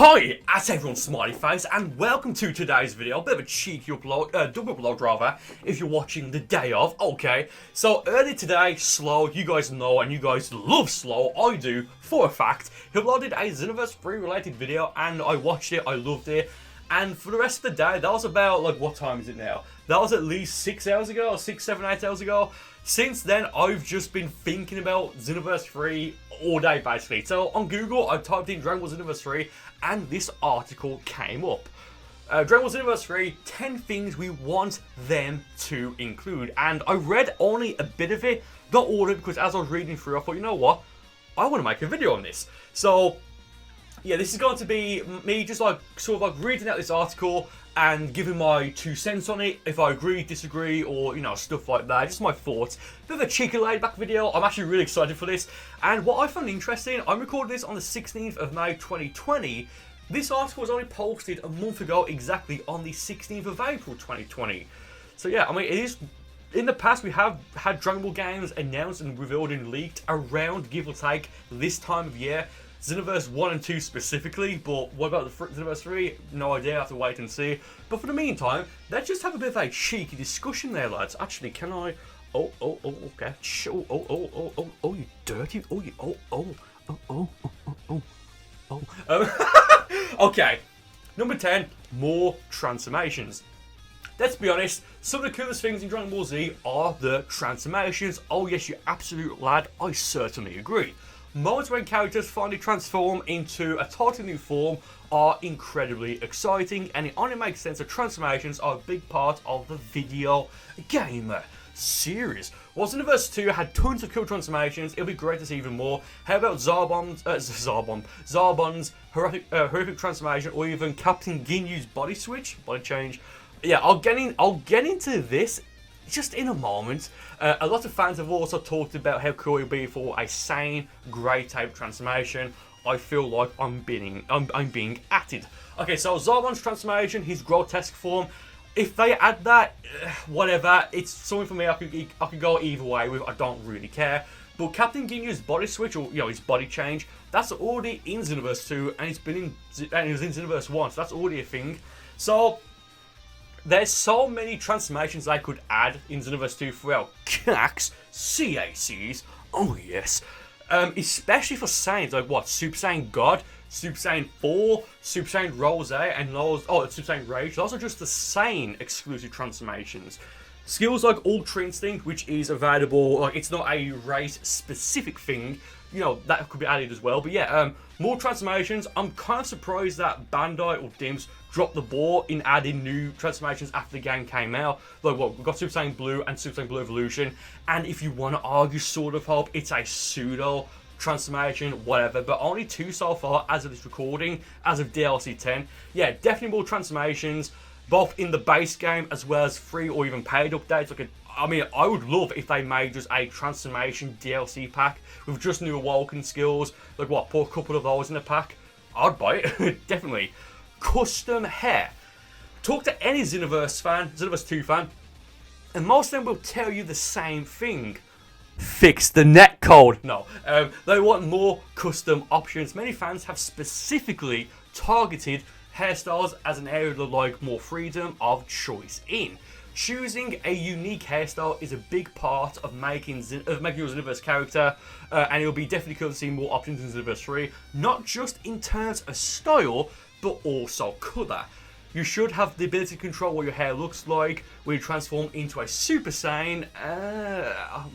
Hi, it's everyone Smiley Face, and welcome to today's video. A bit of a cheeky upload, double upload rather, if you're watching the day of. Okay, so earlier today, Slow, you guys know, and you guys love Slow, I do, for a fact. He uploaded a Xenoverse 3 related video, and I watched it, I loved it. And for the rest of the day, that was about, like, what time is it now? That was at least 6 hours ago, or 6, 7, 8 hours ago. Since then, I've just been thinking about Xenoverse 3 all day, basically. So, on Google, I typed in Dragon Ball Xenoverse 3, and this article came up. Dragon Ball Xenoverse 3, 10 things we want them to include. And I read only a bit of it, not all of it, because as I was reading through, I thought, you know what? I want to make a video on this. So, yeah, this is going to be me just like sort of like reading out this article and giving my 2 cents on it, if I agree, disagree, or, you know, stuff like that. Just my thoughts. Bit of a cheeky laid-back video. I'm actually really excited for this. And what I found interesting, I'm recording this on the 16th of May 2020. This article was only posted a month ago, exactly on the 16th of April 2020. So yeah, I mean, it is... In the past, we have had Dragon Ball games announced and revealed and leaked around, give or take, this time of year. Xenoverse 1 and 2 specifically, but what about the Xenoverse 3? No idea, I have to wait and see. But for the meantime, let's just have a bit of a cheeky discussion there, lads. Actually, can I... Oh, okay. Oh, you dirty... Okay. Number 10, more transformations. Let's be honest, some of the coolest things in Dragon Ball Z are the transformations. Oh yes, you absolute lad, I certainly agree. Moments when characters finally transform into a totally new form are incredibly exciting, and it only makes sense that transformations are a big part of the video game series. While Xenoverse 2 had tons of cool transformations, it'll be great to see even more. How about Zarbon's horrific transformation, or even Captain Ginyu's body change? Yeah, I'll get into this just in a moment. A lot of fans have also talked about how cool it would be for a sane, grey type transformation. I feel like I'm being atted. Okay, so Zarbon's transformation, his grotesque form. If they add that, whatever. It's something for me. I could go either way with. I don't really care. But Captain Ginyu's body switch, or his body change, that's already in Xenoverse 2, and it was in Xenoverse 1, so that's already a thing. So there's so many transformations I could add in Xenoverse 2 throughout CACs, oh yes. Especially for Saiyans, like what, Super Saiyan God, Super Saiyan 4, Super Saiyan Rose, and those, Super Saiyan Rage. Those are just the Saiyan exclusive transformations. Skills like Ultra Instinct, which is available, like it's not a race specific thing, that could be added as well. But yeah, more transformations. I'm kind of surprised that Bandai or Dimps dropped the ball in adding new transformations after the game came out. Like what, we've got Super Saiyan Blue and Super Saiyan Blue Evolution, and if you want to argue sort of hope, it's a pseudo transformation, whatever, but only 2 so far as of this recording, as of DLC 10. Yeah, definitely more transformations, both in the base game as well as free or even paid updates. I would love if they made just a transformation DLC pack with just new awoken skills. Like what, put a couple of those in a pack. I'd buy it, definitely. Custom hair. Talk to any Xenoverse 2 fan, and most of them will tell you the same thing. Fix the netcode. No, they want more custom options. Many fans have specifically targeted hairstyles as an area to like more freedom of choice in. Choosing a unique hairstyle is a big part of making your Xenoverse character, and it'll be definitely cool to see more options in Xenoverse 3, not just in terms of style, but also colour. You should have the ability to control what your hair looks like when you transform into a Super Saiyan.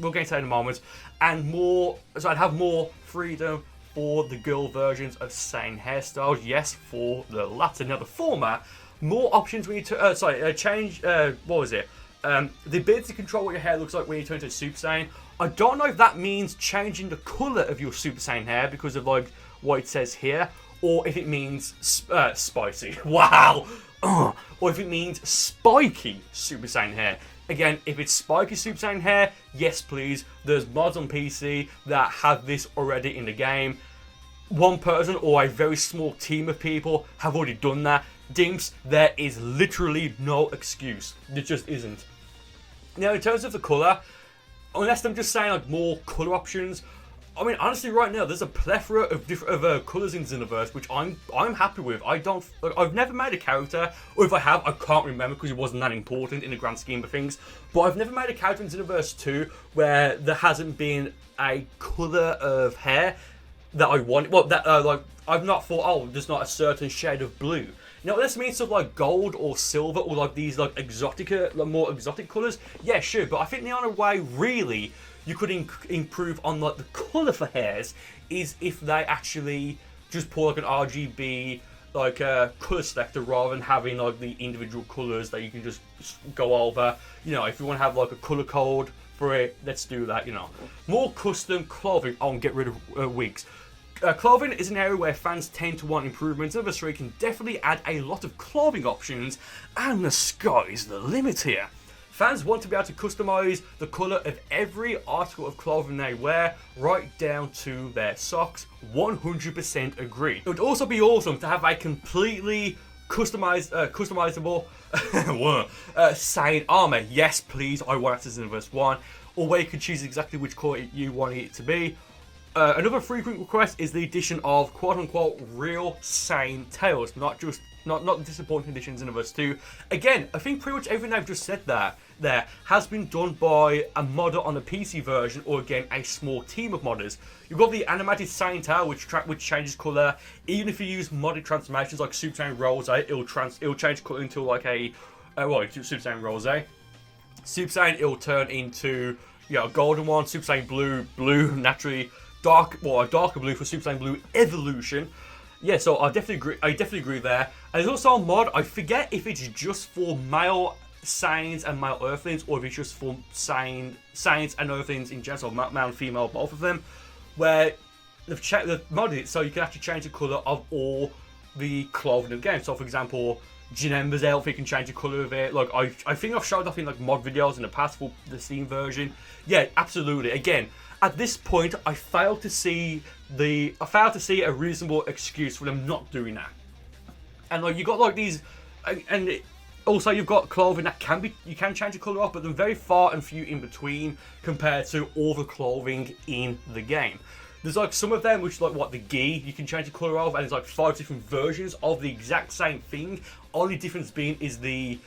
We'll get into that in a moment. And I'd have more freedom for the girl versions of Saiyan hairstyles. Yes, for the latter. Now the former, more options when you change. What was it? The ability to control what your hair looks like when you turn into a Super Saiyan. I don't know if that means changing the colour of your Super Saiyan hair because of like what it says here, or if it means spicy. Wow. Or if it means spiky Super Saiyan hair. Again, if it's spiky Super Saiyan hair, yes please. There's mods on PC that have this already in the game. One person or a very small team of people have already done that. Dimps, there is literally no excuse. There just isn't. Now in terms of the colour, unless I'm just saying like more colour options, I mean, honestly, right now there's a plethora of different colours in Xenoverse, which I'm happy with. I've never made a character, or if I have, I can't remember because it wasn't that important in the grand scheme of things. But I've never made a character in Xenoverse 2 where there hasn't been a colour of hair that I want. Well, that like I've not thought, oh, there's not a certain shade of blue. You know, this means stuff like gold or silver or like these like more exotic colours. Yeah, sure, but I think the only way really you could improve on like the colour for hairs is if they actually just put like an RGB like colour selector rather than having like the individual colours that you can just go over. You know, if you want to have like a colour code for it, let's do that. You know, more custom clothing. Oh, and get rid of wigs. Clothing is an area where fans tend to want improvements. Xenoverse 3 can definitely add a lot of clothing options, and the sky's the limit here. Fans want to be able to customize the colour of every article of clothing they wear, right down to their socks. 100% agree. It would also be awesome to have a completely customizable Saiyan armor. Yes, please, I want it in Xenoverse 1. Or where you can choose exactly which colour you want it to be. Another frequent request is the addition of quote-unquote real Saiyan tails, not the disappointing additions in Xenoverse 2. Again, I think pretty much everything I've just said there has been done by a modder on the PC version, or again, a small team of modders. You've got the animated Saiyan tail, which changes colour. Even if you use modded transformations like Super Saiyan Rose, it'll change colour into like a Super Saiyan Rose. Super Saiyan, it'll turn into a golden one. Super Saiyan blue naturally. A darker blue for Super Saiyan Blue Evolution. Yeah, so I definitely agree there. And there's also a mod, I forget if it's just for male Saiyans and male Earthlings, or if it's just for Saiyans and Earthlings in general, so male and female, both of them, where they've modded it so you can actually change the colour of all the clothing in the game. So for example, Janemba's outfit, you can change the colour of it. Like I think I've showed off in like mod videos in the past for the Steam version. Yeah, absolutely. Again, at this point, I failed to see a reasonable excuse for them not doing that. And like you got like these, also you've got clothing that you can change the colour of, but they're very far and few in between compared to all the clothing in the game. There's like some of them which like the gi you can change the colour of, and there's like 5 different versions of the exact same thing. Only difference being is the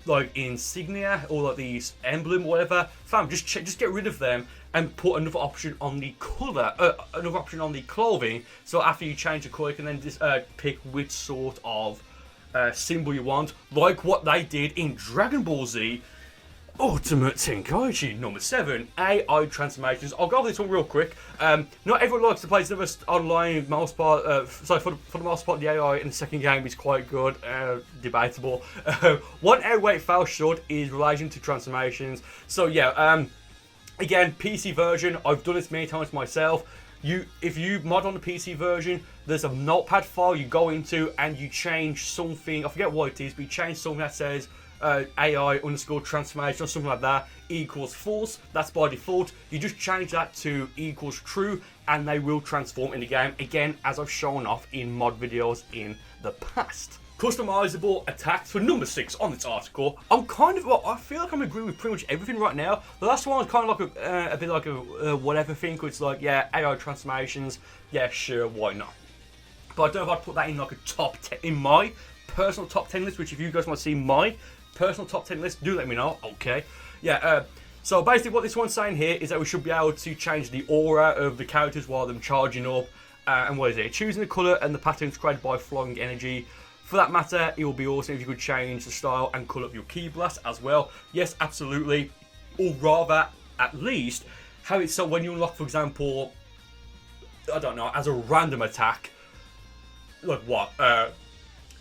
like insignia or like the emblem, whatever. Fam, just get rid of them and put another option on the colour, another option on the clothing. So after you change the colour, you can then just pick which sort of symbol you want, like what they did in Dragon Ball Z Ultimate Tenkaichi number 7, AI transformations. I'll go over this one real quick. Not everyone likes to play Xenoverse online. Most part, so for the most part, the AI in the second game is quite good. Debatable. One area where it fell short is relation to transformations. So yeah, again, PC version. I've done this many times myself. If you mod on the PC version, there's a notepad file you go into and you change something. I forget what it is, but you change something that says AI underscore transformation or something like that equals false. That's by default. You just change that to equals true and they will transform in the game, again as I've shown off in mod videos in the past. Customizable attacks for number 6 on this article. I feel like I'm agreeing with pretty much everything right now. The last one was kind of like a bit like a whatever thing, where it's like, yeah, AI transformations, yeah, sure, why not? But I don't know if I'd put that in like a top 10 in my personal top 10 list, which if you guys want to see my personal top 10 list, do let me know. Okay, yeah, so basically what this one's saying here is that we should be able to change the aura of the characters while them charging up, and what is it, choosing the colour and the patterns created by flowing energy. For that matter, it will be awesome if you could change the style and colour of your Ki Blast as well. Yes, absolutely. Or rather, at least, have it so when you unlock, for example, I don't know, as a random attack, like what,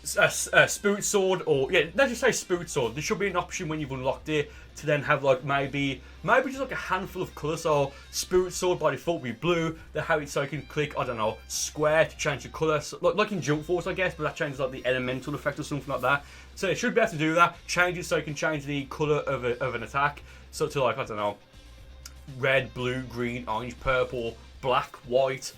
Spirit Sword, or yeah, let's just say Spirit Sword. There should be an option when you've unlocked it to then have like maybe just like a handful of colours. So Spirit Sword by default will be blue. Then have it so you can click, I don't know, square to change the colour, so, like in Jump Force, I guess, but that changes like the elemental effect or something like that. So it should be able to do that. Change it so you can change the colour of an attack, so to like, I don't know, red, blue, green, orange, purple, black, white.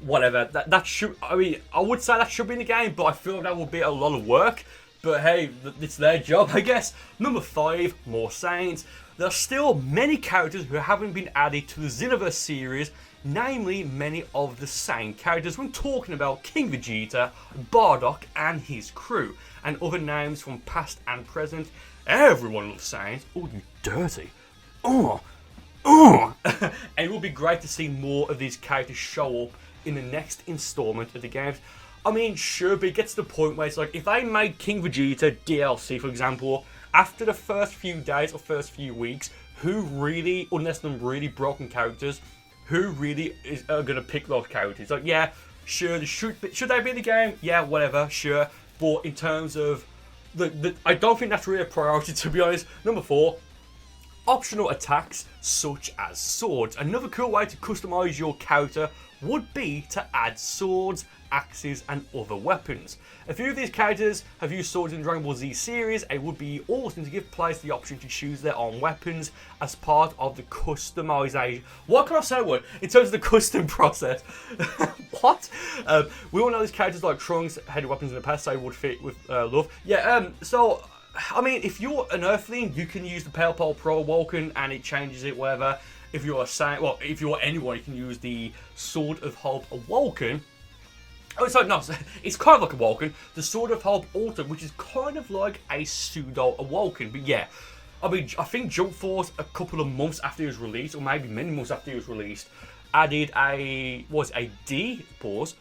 Whatever, that should, I mean, I would say that should be in the game, but I feel like that would be a lot of work. But hey, it's their job, I guess. Number 5, more Saiyans. There are still many characters who haven't been added to the Xenoverse series, namely many of the same characters when talking about King Vegeta, Bardock and his crew, and other names from past and present. Everyone loves Saiyans. Oh, you dirty. Oh. And it will be great to see more of these characters show up in the next installment of the games. I mean, sure, but it gets to the point where it's like, if they made King Vegeta DLC, for example, after the first few days or first few weeks, who really, unless them really broken characters, who really are going to pick those characters? Like, yeah, sure, should they be in the game? Yeah, whatever, sure. But in terms of, I don't think that's really a priority, to be honest. Number 4, optional attacks such as swords. Another cool way to customize your character would be to add swords, axes and other weapons. A few of these characters have used swords in the Dragon Ball Z series. It would be awesome to give players the option to choose their own weapons as part of the customization. What can I say? What in terms of the custom process? What? We all know these characters like Trunks had weapons in the past, so would fit with love. Yeah. So I mean, if you're an Earthling, you can use the Pale Pole Pro Awoken and it changes it, whatever. If you're a Saiyan, well, if you're anyone, you can use the Sword of Hope Awoken. Oh, sorry, no, it's kind of like Awoken. The Sword of Hope Alter, which is kind of like a pseudo Awoken. But yeah, I mean, I think Jump Force a couple of months after it was released, or maybe many months after it was released, added a D pause.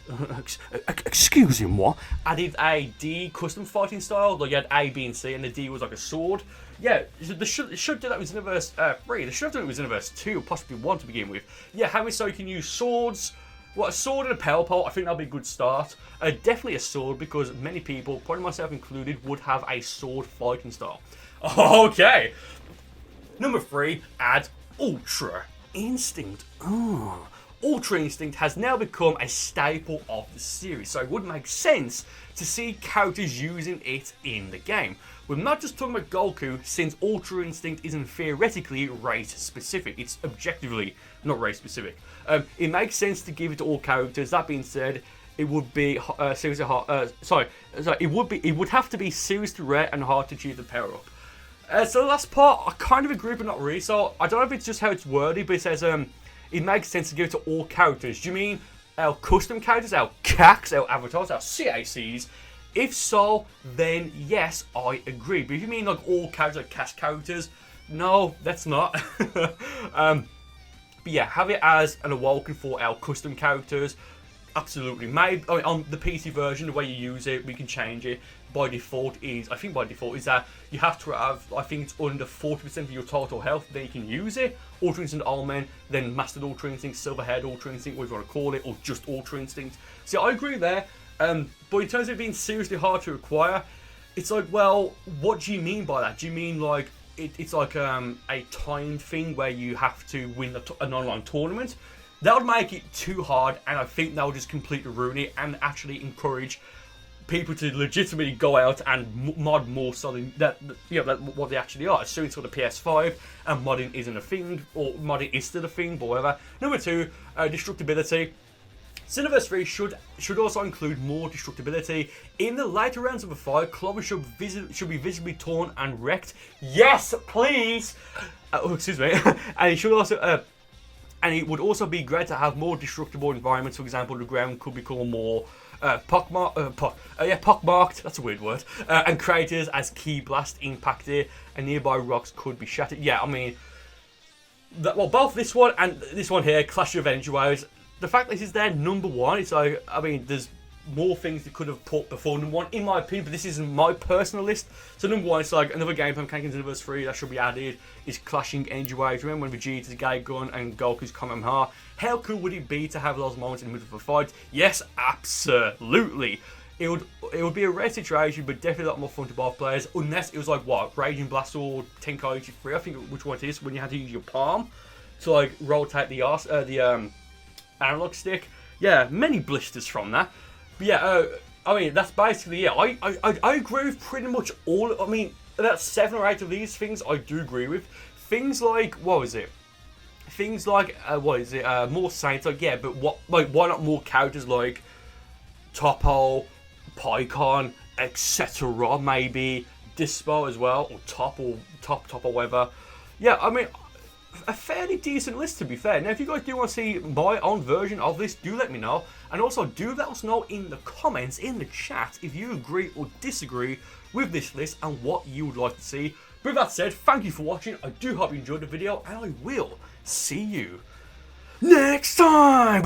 Excuse him, what? Added a D custom fighting style. Like you had A, B, and C, and the D was like a sword. Yeah, they should do that with Xenoverse 3. They should have done it with Xenoverse 2, possibly 1 to begin with. Yeah, having so you can use swords. Well, a sword and a Pale Pole, I think that'll be a good start. Definitely a sword, because many people, probably myself included, would have a sword fighting style. Okay. Number 3, add Ultra Instinct. Ultra Instinct has now become a staple of the series, so it would make sense to see characters using it in the game. We're not just talking about Goku, since Ultra Instinct isn't theoretically race specific, it's objectively not race specific. It makes sense to give it to all characters. That being said, it would be seriously hard. It would have to be seriously rare and hard to achieve the power up. So the last part, I kind of agree, but not really. So I don't know if it's just how it's worded, but it says it makes sense to give it to all characters. Do you mean our custom characters, our CACs, our avatars, our CACs? If so, then yes, I agree. But if you mean like all characters, like cast characters, no, that's not. But yeah, have it as an Awoken for our custom characters. Absolutely. Maybe on the PC version, the way you use it, we can change it. By default is that you have to have, I think it's under 40% of your total health, then you can use it. Ultra Instinct All-Men, then Mastered Ultra Instinct, Silver-Haired Ultra Instinct, whatever you want to call it, or just Ultra Instinct. So I agree there. But in terms of it being seriously hard to acquire, it's like, well, what do you mean by that? Do you mean like it's like a timed thing where you have to win an online tournament? That would make it too hard, and I think that would just completely ruin it and actually encourage people to legitimately go out and mod more solid what they actually are. So it's for the PS5, and modding isn't a thing, or modding is still a thing, but whatever. Number 2, destructibility. Xenoverse 3 should also include more destructibility. In the later rounds of a fight, Clover should be visibly torn and wrecked. Yes, please! Excuse me. And it should also... and it would also be great to have more destructible environments. For example, the ground could become more pockmarked, that's a weird word, and craters as key blast impacted, and nearby rocks could be shattered. Yeah, I mean, both this one and this one here, Clash of Energy Waves, the fact that this is their number 1, it's like, I mean, there's more things they could have put before number 1, in my opinion, but this isn't my personal list. So number 1, it's like another game from Xenoverse 3 that should be added is Clashing Energy Waves. Remember when Vegeta's Gate Gun and Goku's Kamehameha? How cool would it be to have those moments in the middle of a fight? Yes, absolutely. It would be a rare situation, but definitely a lot more fun to both players, unless it was like, what, Raging Blast or Tenkaichi 3, I think which one it is, when you had to use your palm to like rotate the analog stick. Yeah, many blisters from that. But yeah, I mean, that's basically it. I agree with pretty much all. I mean, about 7 or 8 of these things I do agree with. Things like, what was it? Things like, more Saints. Like, yeah, but why not more characters like Toppo, Pycon, etc. Maybe Dispo as well, or Top or whatever. Yeah, I mean, a fairly decent list, to be fair. Now, if you guys do want to see my own version of this, do let me know. And also, do let us know in the comments, in the chat, if you agree or disagree with this list and what you would like to see. With that said, thank you for watching. I do hope you enjoyed the video, and I will see you next time.